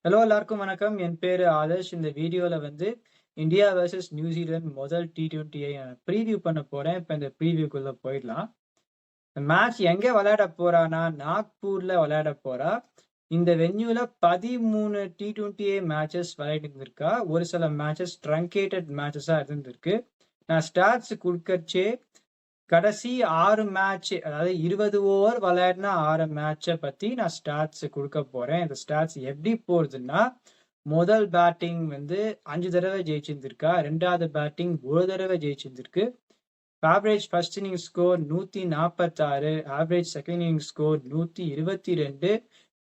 Hello எல்லாருக்கும் வணக்கம். என் பேரு ஆதர்ஷ். இந்த வீடியோல வந்து இந்தியா வெர்சஸ் நியூசிலாந்து முதல் T20 ப்ரீவியூ பண்ண போறேன். இப்ப இந்த ப்ரீவியூக்குள்ள போயிடலாம். மேட்ச் எங்க விளையாட போறானா, நாக்பூர்ல விளையாட போறா. இந்த வென்யூல 13 T20 மேட்சஸ் விளையாடி இருந்திருக்கா. ஒரு சில மேட்சஸ் ட்ரங்கேட்டட் மேட்சஸா இருந்திருக்கு. நான் ஸ்டாட்ஸ் குடுக்கச்சே கடைசி 6 மேட்ச், அதாவது 20 ஓவர் விளையாடின 6 மேட்சை பத்தி நான் ஸ்டாட்ஸ் கொடுக்க போறேன். இந்த ஸ்டாட்ஸ் எப்படி போறதுன்னா, முதல் பேட்டிங் வந்து 5 தடவை ஜெயிச்சிருந்திருக்கா. ரெண்டாவது பேட்டிங் ஒரு தடவை ஜெயிச்சிருந்திருக்கு. Average first inning score 146, average second inning score 122,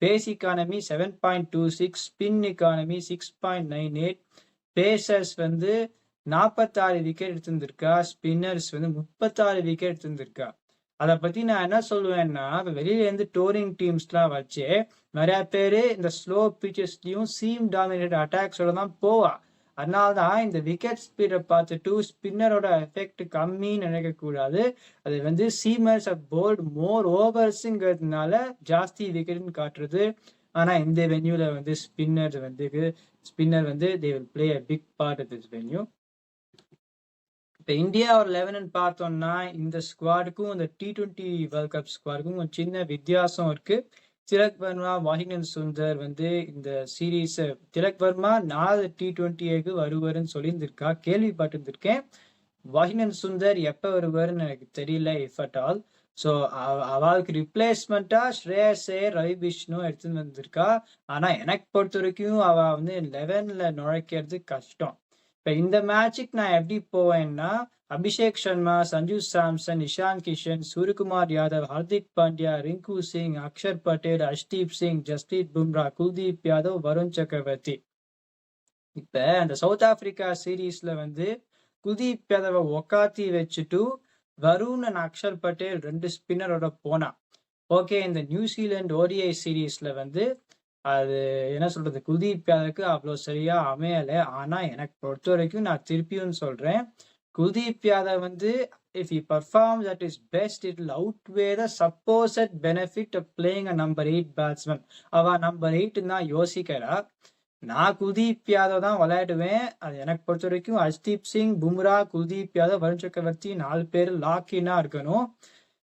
pace economy 7.26, spin economy 6.98, pacers வந்து 46 விக்கெட் எடுத்திருந்திருக்கா. ஸ்பின்னர்ஸ் வந்து 36 விக்கெட் எடுத்திருந்திருக்கா. அதை பத்தி நான் என்ன சொல்லுவேன்னா, வெளியில இருந்து டூரிங் டீம்ஸ்லாம் வச்சு நிறைய பேரு இந்த ஸ்லோ பிச்சஸ்லயும் சீம் டாமினேட் அட்டாக்ஸோட தான் போவா. அதனாலதான் இந்த விக்கெட் ஸ்பீடை பார்த்துட்டு ஸ்பின்னரோட எஃபெக்ட் கம்மின்னு நினைக்க கூடாது. அது வந்து சீமர்ஸ் போல்ட் மோர் ஓவர்ஸுங்கிறதுனால ஜாஸ்தி விக்கெட்னு காட்டுறது. ஆனா இந்த வென்யூல வந்து ஸ்பின்னர் வந்து they will play a big part of this venue. இப்போ இந்தியா ஒரு 11 பார்த்தோம்னா, இந்த ஸ்குவாடுக்கும் இந்த T20 வேர்ல்ட் கப் ஸ்குவாடுக்கும் ஒரு சின்ன வித்தியாசம் இருக்கு. திலக் வர்மா, வாஷிங்டன் சுந்தர் வந்து இந்த சீரீஸ் திலக் வர்மா 4 T20க்கு வருவாருன்னு சொல்லியிருந்திருக்கா, கேள்விப்பட்டிருந்திருக்கேன். வாஷிங்டன் சுந்தர் எப்போ வருவாருன்னு எனக்கு தெரியல, இஃப் அட் ஆல். ஸோ அவளுக்கு ரிப்ளேஸ்மெண்ட்டா ஸ்ரேயஸ் ஐயர், ரவி விஷ்ணு எடுத்துன்னு வந்திருக்கா. ஆனா எனக்கு பொறுத்த வரைக்கும் அவ வந்து 11ல நுழைக்கிறது கஷ்டம். இப்போ இந்த மேட்சுக்கு நான் எப்படி போவேன்னா, அபிஷேக் சர்மா, சஞ்சு சாம்சன், இஷான் கிஷன், சூரியகுமார் யாதவ், ஹர்திக் பாண்டியா, ரிங்கு சிங், அக்ஷர் பட்டேல், அஷ்தீப் சிங், ஜஸ்பிரீத் பும்ரா, குல்தீப் யாதவ், வருண் சக்கரவர்த்தி. இப்ப அந்த சவுத் ஆப்பிரிக்கா சீரீஸ்ல வந்து குல்தீப் யாதவை உக்காத்தி வச்சுட்டு வருண் அண்ட் அக்ஷர் பட்டேல் 2 ஸ்பின்னரோட போனா. ஓகே, இந்த நியூசிலாந்து ஓடிஐ சீரீஸ்ல வந்து அது என்ன சொல்றது, குல்தீப் யாதவுக்கு அவ்வளோ சரியா அமையல. ஆனா எனக்கு பொறுத்த வரைக்கும் நான் திருப்பியும் சொல்றேன், குல்தீப் யாதவ் வந்து if he performs at his best, it will outweigh the supposed benefit of playing a number 8 batsman. அவ நம்பர் 8 தான் யோசிக்கிறா. நான் குல்தீப் யாதவ் தான் விளையாடுவேன். அது எனக்கு பொறுத்த வரைக்கும் ஹர்தீப் சிங், பும்ரா, குல்தீப் யாதவ், வருண் சக்கரவர்த்தி 4 பேர் லாக்கினா இருக்கணும்.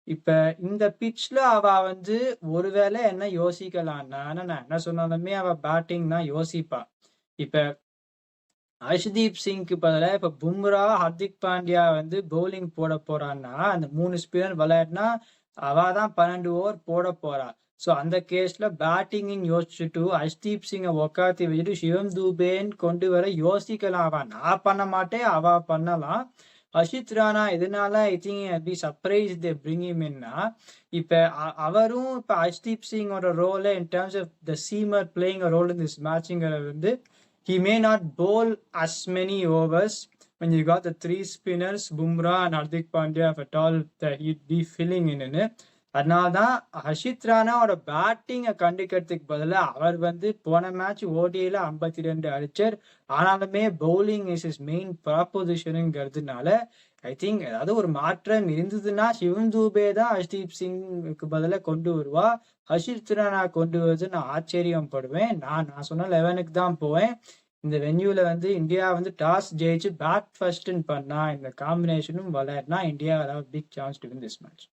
இப்ப இந்த பிட்ச்ல அவ வந்து ஒருவேளை என்ன யோசிக்கலாம்னா, நான் என்ன சொன்னாலுமே அவ பேட்டிங் தான் யோசிப்பா. இப்ப அர்ஷ்தீப் சிங்க்கு பதிலாக இப்ப பும்ரா, ஹர்திக் பாண்டியா வந்து பவுலிங் போட போறான்னா, அந்த 3 ஸ்பின்னர் விளையாடினா அவ தான் 12 ஓவர் போட போறா. ஸோ அந்த கேஸ்ல பேட்டிங் யோசிச்சுட்டு அர்ஷ்தீப் சிங்கை உக்காத்தி வச்சுட்டு சிவம் தூபேன்னு கொண்டு வர யோசிக்கலாம். அவ நான் பண்ண மாட்டேன், அவ பண்ணலாம். அஷித் ராணா இதனால I think be surprise they bring him இன்னா. இப்ப அவரும் இப்ப ஹர்தீப் சிங்கோட ரோல in terms of the seamer playing a role in this மேட்சிங்கிறது வந்து he may not bowl as many overs when you got the 3 spinners, Bumrah and Hardik Pandya, if at all that he'd be filling in. அதனால்தான் ஹர்ஷித் ராணாவோட பேட்டிங்கை கண்டிக்கிறதுக்கு பதிலாக அவர் வந்து போன match ஓடியில் 52 அடிச்சார். ஆனாலுமே bowling is is main ப்ராப்போசிஷனுங்கிறதுனால I think ஏதாவது ஒரு மாற்றம் இருந்ததுன்னா சிவம் தூபே தான் ஹர்தீப் சிங்க்கு பதிலாக கொண்டு வருவா. ஹர்ஷித் ராணா கொண்டு வருது நான் ஆச்சரியம் படுவேன். நான் சொன்ன 11க்கு தான் போவேன். இந்த வென்யூல வந்து இந்தியா வந்து டாஸ் ஜெயிச்சு பேட் ஃபர்ஸ்ட்னு பண்ணா, இந்த காம்பினேஷனும் விளையாடினா India big chance to win this match.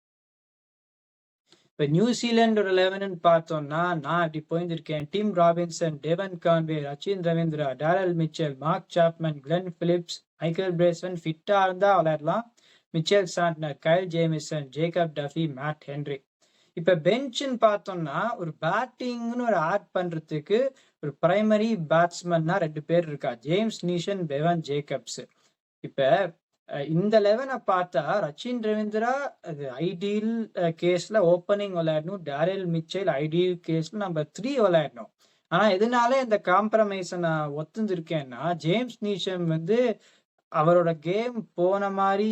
இப்போ நியூசிலாண்டோட 11ன்னு பார்த்தோம்னா, நான் அப்படி போயிருந்திருக்கேன். Tim Robinson, Devon Conway, Rachin Ravindra, Daryl Mitchell, Mark Chapman, Glenn Phillips, Michael Bracewell ஃபிட்டா இருந்தா விளையாடலாம். Mitchell Santner, Kyle Jamieson, Jacob Duffy, Matt Henry. இப்ப பெஞ்சுன்னு பார்த்தோம்னா, ஒரு பேட்டிங்னு ஒரு ஆட் பண்றதுக்கு ஒரு பிரைமரி பேட்ஸ்மேன்னா 2 பேர் இருக்கா, ஜேம்ஸ் நீஷன், பெவன் ஜேக்கப்ஸ். இப்ப இந்த 11 பார்த்தா ரச்சின் ரவீந்திரா அது ஐடியல் கேஸ்ல ஓப்பனிங் விளையாடணும். டேரல் மிச்சல் ஐடியல் கேஸ்ல நம்பர் 3 விளையாடணும். ஆனா இதனால இந்த காம்ப்ரமைஸை நான் ஒத்துந்திருக்கேன்னா, ஜேம்ஸ் நீஷம் வந்து அவரோட கேம் போன மாதிரி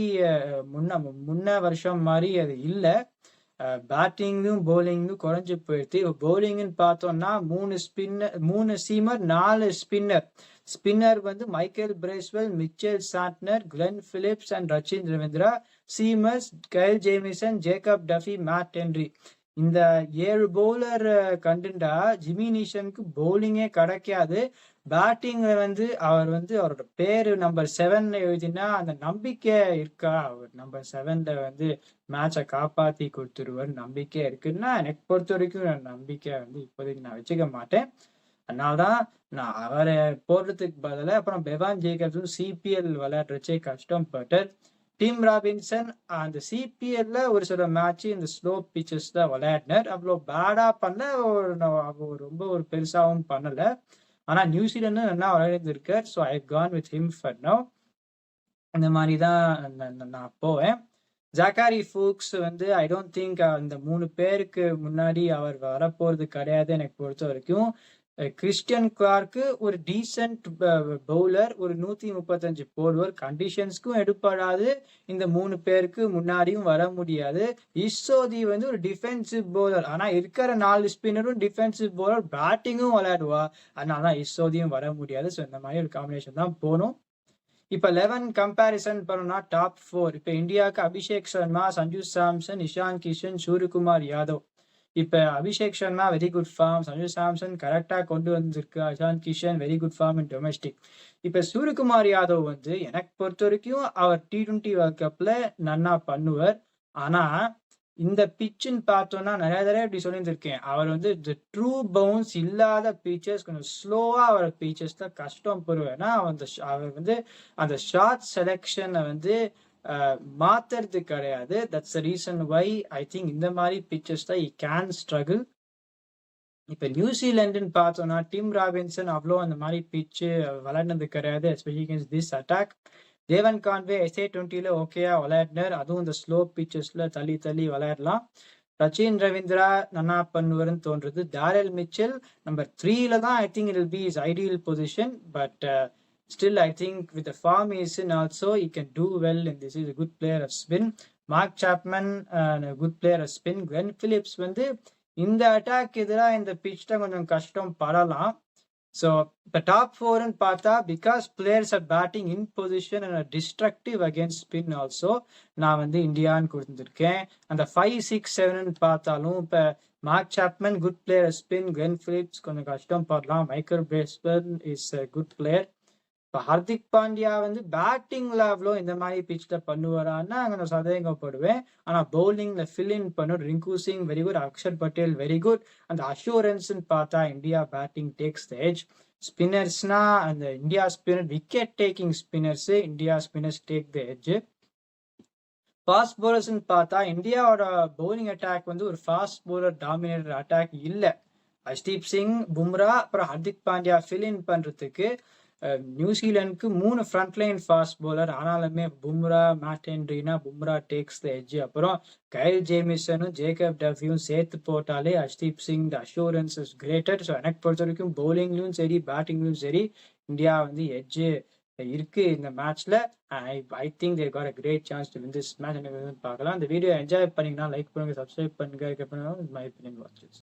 முன்ன வருஷம் மாதிரி அது இல்லை. பேட்டிங்கும் பவுலிங்கும் குறைஞ்சு போயிடுச்சு. பவுலிங்னு பார்த்தோம்னா 3 சீமர் 4 ஸ்பின்னர். ஸ்பின்னர் வந்து Michael Bracewell, Mitchell Santner, Glenn Phillips and Rachin Ravindra. Seamers Kyle Jamieson, Jacob Duffy, Matt Henry. இந்த 7 பவுலர் கண்டுண்டா ஜிம்மி நீஷனுக்கு பவுலிங்கே கிடைக்காது. பேட்டிங்ல வந்து அவரோட பேரு நம்பர் 7 எழுதினா அந்த நம்பிக்கை இருக்கா? அவர் நம்பர் 7ல வந்து மேட்சை காப்பாத்தி கொடுத்துருவார் நம்பிக்கை இருக்குன்னா, எனக்கு பொறுத்த வரைக்கும் நம்பிக்கை வந்து இப்போதைக்கு நான் வச்சுக்க மாட்டேன். அதனாலதான் நான் அவரை போடுறதுக்கு பதிலா அப்புறம் பெவான் ஜேக்கப்ஸும் சிபிஎல் விளையாடுறச்சே கஷ்டப்பட்டார். டிம் ராபின்சன் அந்த சிபிஎல்ல ஒரு சில மேட்ச் இந்த ஸ்லோ பிச்சஸ்ல விளையாடினார். அவ்வளோ பேடா பண்ண ரொம்ப ஒரு பெருசாவும் பண்ணல. ஆனா நியூசிலாந்து நல்லா விளையாடிருக்கார். So I can with him for now. இந்த மாதிரி தான் நான் போவேன். ஜாக்காரி ஃபூக்ஸ் வந்து ஐ டோன்ட் திங்க் அந்த 3 பேருக்கு முன்னாடி அவர் வரப்போறது கிடையாது எனக்கு பொறுத்த வரைக்கும். கிறிஸ்டியன் கிளார்க்கு ஒரு டீசென்ட் பவுலர், ஒரு 135 போடுவர், கண்டிஷன்ஸ்க்கும் எடுப்படாது. இந்த 3 பேருக்கு முன்னாடியும் வர முடியாது. இஸ்ஸோதி வந்து ஒரு டிஃபென்சிவ் பவுலர், ஆனா இருக்கிற 4 ஸ்பின்னரும் டிஃபென்சிவ் பவுலர், பேட்டிங்கும் விளையாடுவா. அதனாலதான் இஸ்ஸோதியும் வர முடியாது. ஸோ இந்த மாதிரி ஒரு காம்பினேஷன் தான் போகணும். இப்ப 11 கம்பேரிசன் பண்ணோம்னா டாப் 4 இப்ப இந்தியாவுக்கு அபிஷேக் சர்மா, சஞ்சு சாம்சன், இஷான் கிஷன், சூரியகுமார் யாதவ். இப்ப Abhishek Sharma very good form, Sanju Samson கரெக்டா கொண்டு வந்திருக்கு, Ishan Kishan very good form in domestic. இப்ப சூரியகுமார் யாதவ் வந்து எனக்கு பொறுத்த வரைக்கும் அவர் T20 வேர்ல்ட் கப்ல நன்னா பண்ணுவார். ஆனா இந்த பிச்சுன்னு பார்த்தோம்னா நிறைய தடவை இப்படி சொல்லியிருந்திருக்கேன். அவர் வந்து இந்த ட்ரூ பவுன்ஸ் இல்லாத பீச்சர்ஸ் கொஞ்சம் ஸ்லோவா அவர் பீச்சர்ஸ்ல கஷ்டம் பெறுவேன்னா அவர் வந்து அந்த ஷார்ட் செலெக்ஷனை வந்து மாத்துறது கிடையாது. That's the reason why I think இந்த மாதிரி பிச்சர்ஸ் தான் கேன் ஸ்ட்ரகிள். இப்ப நியூசிலாண்டுன்னு பார்த்தோம்னா டிம் ராபின்சன் அவ்வளோ அந்த மாதிரி பிச்சு விளையாடுனது கிடையாது, எஸ்பெஷலி அகேன்ஸ்ட் திஸ் அட்டாக். தேவன் கான்வே SA20ல ஓகேயா விளையாடினார். அதுவும் இந்த ஸ்லோ பிச்சஸ்ல தள்ளி விளையாடலாம். ரச்சின் ரவீந்திரா நன்னா பண்ணுவார்னு தோன்றது. டாரெல் மிச்சல் நம்பர் 3ல தான் I think it will be is ideal position. But still I think with the form he is in also he can do well and this is a good player of spin. Mark Chapman a good player of spin. Glenn Phillips வந்து இந்த attack எதிராக இந்த pitch தான் கொஞ்சம் கஷ்டம் படலாம். So இப்போ top 4ன்னு பார்த்தா because players R batting in position and destructive against spin also நான் வந்து இந்தியான்னு கொடுத்துருக்கேன். அந்த 5, 6, 7ன்னு பார்த்தாலும் இப்போ Mark Chapman good player spin, Glenn Phillips கொஞ்சம் கஷ்டம் படலாம். Michael Bracewell is a good player. இப்போ ஹர்திக் பாண்டியா வந்து பேட்டிங்ல அவ்வளோ இந்த மாதிரி பிச்ல பண்ணுவாரான்னா அங்கே நான் சந்தேகப்படுவேன். ஆனால் பவுலிங்ல ஃபில் இன் பண்ணும். Rinku Singh very good, Akshar Patel very good. அந்த அஷூரன்ஸ்ன்னு பார்த்தா India batting takes the edge. ஸ்பின்னர்ஸ்னா அந்த India spinner wicket taking spinners, India spinners take the edge. Fast பவுலர்ஸ்ன்னு பார்த்தா இந்தியாவோட பவுலிங் அட்டாக் வந்து ஒரு ஃபாஸ்ட் பவுலர் டாமினேட்டர் அட்டாக் இல்லை. ஹர்ஷ்தீப் சிங், பும்ரா, அப்புறம் ஹர்திக் பாண்டியா ஃபில் இன் பண்றதுக்கு நியூசிலாந்துக்கு 3 ஃப்ரண்ட் லைன் ஃபாஸ்ட் பவுலர். ஆனாலுமே பும்ரா, மேட் ஹென்ரினா பும்ரா டேக்ஸ் த எட்ஜ். அப்புறம் கைல் ஜேமிசனும் ஜேக்கப் டஃபியும் சேர்த்து போட்டாலே Harshdeep Singh the assurance is greater. So எனக்கு பொறுத்த வரைக்கும் பவுலிங்லையும் சரி பேட்டிங்லையும் சரி இந்தியா வந்து எட்ஜ் இருக்கு இந்த மேட்ச்ல. I think they got a great chance to win this match. பார்க்கலாம். இந்த வீடியோ என்ஜாய் பண்ணீங்கன்னா லைக் பண்ணுங்க, சப்ஸ்கிரைப் பண்ணுங்க. My opinion watches.